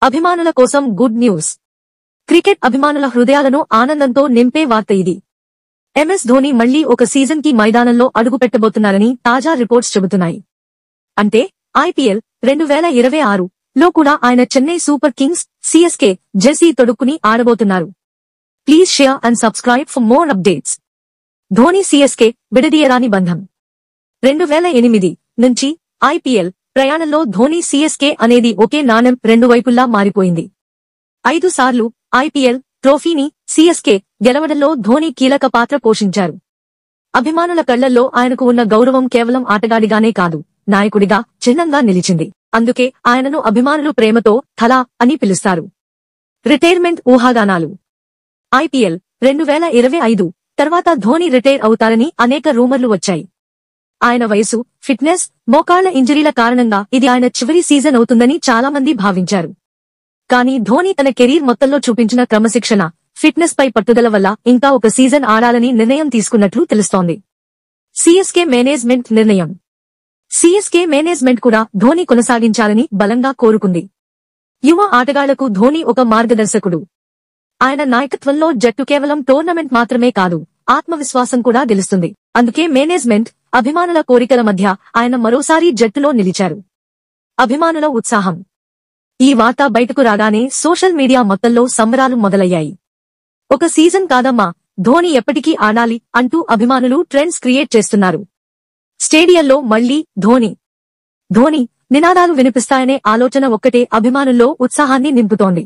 అభిమానుల కోసం good news. Cricket అభిమానుల హృదయాలను ఆనందంతో నింపే వార్త ఇది. ఎంఎస్ ధోని మళ్లీ ఒక సీజన్ కి మైదానంలో అడుగుపెట్టబోతున్నారని తాజా రిపోర్ట్స్ చెబుతున్నాయి. అంటే ఐపీఎల్ 2026 లో కూడా ఆయన Chennai Super Kings CSK jersey తొడుక్కుని ఆడబోతున్నారు. Please share and subscribe for more updates. Dhoni CSK విడదీయరాని బంధం. 2008 నుంచి ఐపీఎల్ ప్రయాణంలో ధోని సిఎస్కే అనేది ఒకే నాణెం రెండు వైపులా మారిపోయింది. 5 సార్లు ఐపీఎల్ ట్రోఫీని సిఎస్కే గెలవడంలో ధోని కీలక పాత్ర పోషించారు. అభిమానుల కళ్లల్లో ఆయనకు ఉన్న గౌరవం కేవలం ఆటగాడిగానే కాదు, నాయకుడిగా చిహ్నంగా నిలిచింది. అందుకే ఆయనను అభిమానులు ప్రేమతో థలా అని పిలుస్తారు. రిటైర్మెంట్ ఊహాగానాలు. ఐపీఎల్ 2025 తర్వాత ధోని రిటైర్ అవుతారని అనేక రూమర్లు వచ్చాయి. ఆయన వయసు, ఫిట్నెస్, మోకాళ్ల ఇంజరీల కారణంగా ఇది ఆయన చివరి సీజన్ అవుతుందని చాలామంది భావించారు. కానీ ధోని తన కెరీర్ మొత్తంలో చూపించిన క్రమశిక్షణ, ఫిట్నెస్ పై పట్టుదల వల్ల ఇంకా ఒక సీజన్ ఆడాలని నిర్ణయం తీసుకున్నట్లు తెలుస్తోంది. సిఎస్కే మేనేజ్మెంట్ నిర్ణయం. సిఎస్కే మేనేజ్మెంట్ కూడా ధోని కొనసాగించాలని బలంగా కోరుకుంది. యువ ఆటగాళ్లకు ధోని ఒక మార్గదర్శకుడు. ఆయన నాయకత్వంలో జట్టు కేవలం టోర్నమెంట్ మాత్రమే కాదు, ఆత్మవిశ్వాసం కూడా గెలుస్తుంది. అందుకే మేనేజ్మెంట్, అభిమానుల కోరికల మధ్య ఆయన మరోసారి జట్టులో నిలిచారు. అభిమానుల ఉత్సాహం. ఈ వార్త బయటకు రాగానే సోషల్ మీడియా మొత్తంలో సంబరాలు మొదలయ్యాయి. ఒక సీజన్ కాదమ్మా, ధోని ఎప్పటికీ ఆడాలి అంటూ అభిమానులు ట్రెండ్స్ క్రియేట్ చేస్తున్నారు. స్టేడియంలో మళ్లీ ధోని ధోని నినాదాలు వినిపిస్తాయనే ఆలోచన ఒక్కటే అభిమానుల్లో ఉత్సాహాన్ని నింపుతోంది.